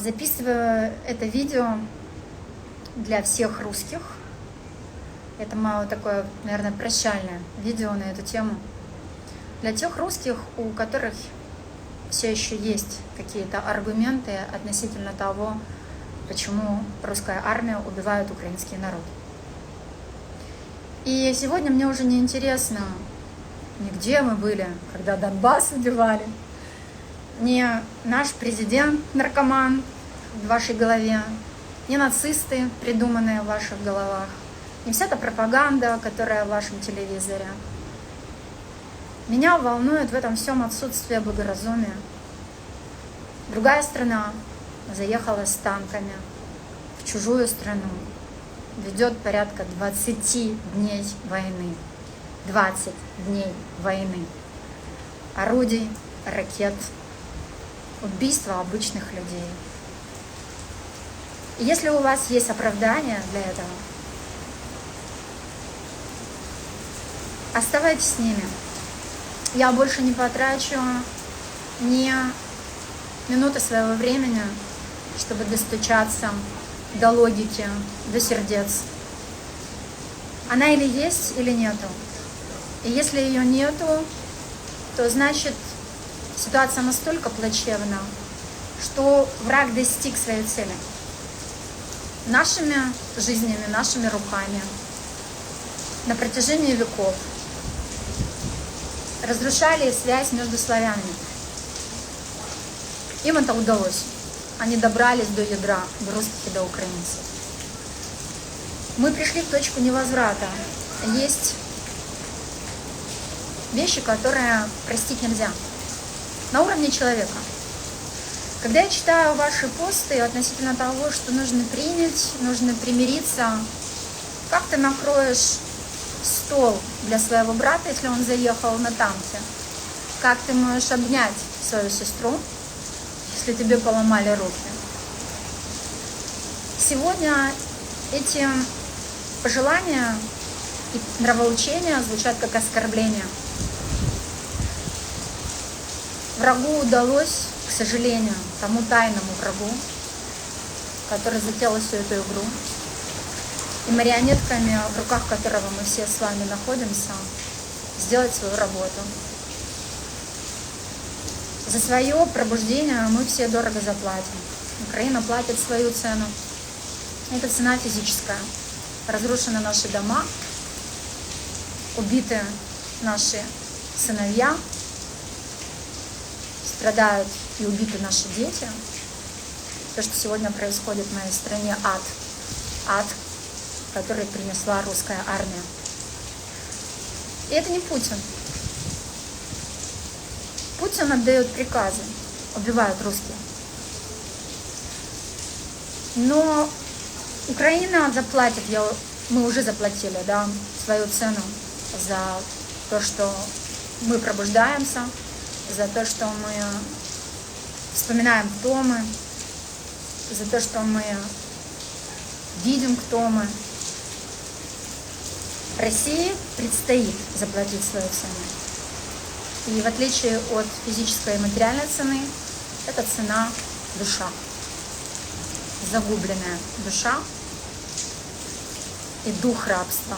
Записываю это видео для всех русских. Это мое такое, наверное, прощальное видео на эту тему. Для тех русских, у которых все еще есть какие-то аргументы относительно того, почему русская армия убивает украинский народ. И сегодня мне уже не интересно, ни где мы были, когда Донбасс убивали, не наш президент наркоман в вашей голове, не нацисты, придуманные в ваших головах, не вся эта пропаганда, которая в вашем телевизоре. Меня волнует в этом всем отсутствие благоразумия. Другая страна заехала с танками в чужую страну, ведет порядка 20 дней войны. 20 дней войны. Орудий, ракет, убийства обычных людей. И если у вас есть оправдание для этого, оставайтесь с ними. Я больше не потрачу ни минуты своего времени, чтобы достучаться до логики, до сердец. Она или есть, или нету. И если ее нету, то значит ситуация настолько плачевна, что враг достиг своей цели. Нашими жизнями, нашими руками на протяжении веков разрушали связь между славянами. Им это удалось. Они добрались до ядра, до русских и до украинцев. Мы пришли в точку невозврата. Есть вещи, которые простить нельзя. На уровне человека. Когда я читаю ваши посты относительно того, что нужно принять, нужно примириться, как ты накроешь стол для своего брата, если он заехал на танке? Как ты можешь обнять свою сестру, если тебе поломали руки? Сегодня эти пожелания и нравоучения звучат как оскорбление. Врагу удалось, к сожалению, тому тайному врагу, который затеял всю эту игру, и марионетками, в руках которого мы все с вами находимся, сделать свою работу. За свое пробуждение мы все дорого заплатим. Украина платит свою цену. Это цена физическая. Разрушены наши дома, убиты наши сыновья, страдают и убиты наши дети. То, что сегодня происходит в моей стране, ад. Ад, который принесла русская армия. И это не Путин. Путин отдает приказы, убивают русских. Но Украина заплатит, мы уже заплатили, свою цену за то, что мы пробуждаемся, за то, что мы вспоминаем, кто мы, за то, что мы видим, кто мы. России предстоит заплатить свою цену. И в отличие от физической и материальной цены, это цена душа. Загубленная душа и дух рабства,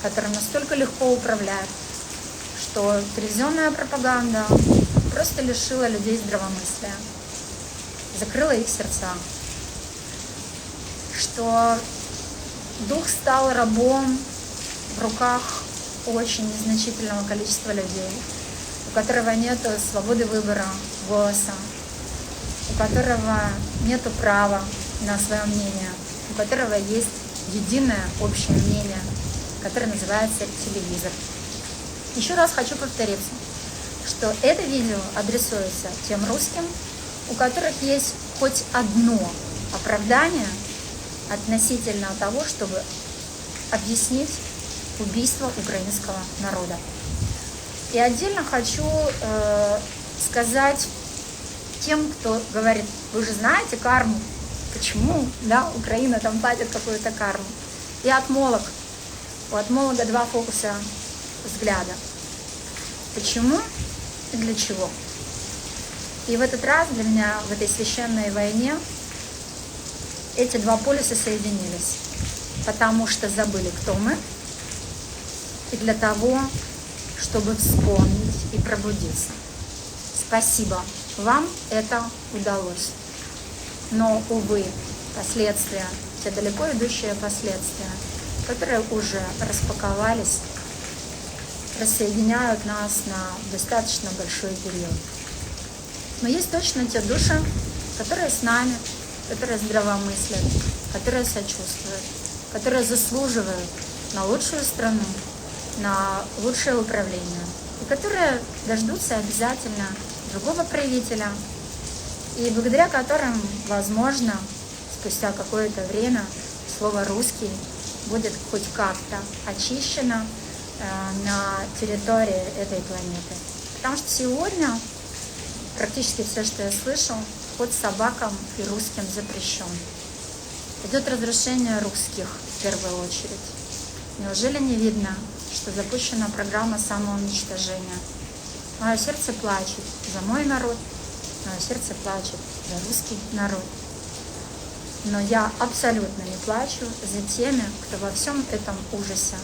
которым настолько легко управлять, что телевизионная пропаганда просто лишила людей здравомыслия, закрыла их сердца, что дух стал рабом в руках очень незначительного количества людей, у которого нет свободы выбора, голоса, у которого нет права на свое мнение, у которого есть единое общее мнение, которое называется телевизор. Еще раз хочу повториться, что это видео адресуется тем русским, у которых есть хоть одно оправдание относительно того, чтобы объяснить убийство украинского народа. И отдельно хочу сказать тем, кто говорит: вы же знаете карму, почему Украина там платит какую-то карму. И отмолог. У отмолога два фокуса взгляда. Почему и для чего. И в этот раз для меня в этой священной войне эти два полюса соединились, потому что забыли, кто мы, и для того, чтобы вспомнить и пробудиться. Спасибо, вам это удалось. Но, увы, последствия, те далеко идущие последствия, которые уже распаковались, рассоединяют нас на достаточно большой период. Но есть точно те души, которые с нами, которые здравомыслят, которые сочувствуют, которые заслуживают на лучшую страну, на лучшее управление, и которые дождутся обязательно другого правителя, и благодаря которым, возможно, спустя какое-то время слово «русский» будет хоть как-то очищено на территории этой планеты. Потому что сегодня практически все, что я слышу, ход собакам и русским запрещен. Идет разрушение русских в первую очередь. Неужели не видно, что запущена программа самоуничтожения? Мое сердце плачет за мой народ, мое сердце плачет за русский народ. Но я абсолютно не плачу за теми, кто во всем этом ужасе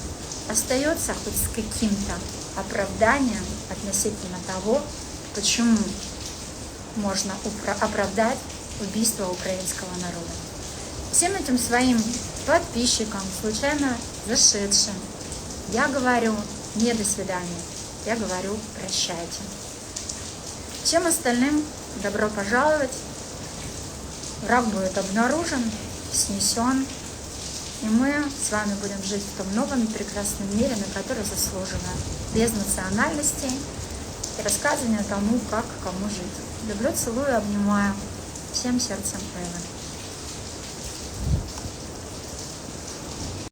остается хоть с каким-то оправданием относительно того, почему можно оправдать убийство украинского народа. Всем этим своим подписчикам, случайно зашедшим, я говорю не до свидания, я говорю прощайте. Всем остальным добро пожаловать. Враг будет обнаружен, снесен, и мы с вами будем жить в том новом и прекрасном мире, на который заслуживаем, без национальностей и рассказывания тому, как кому жить. Люблю, целую, обнимаю. Всем сердцем Эвы.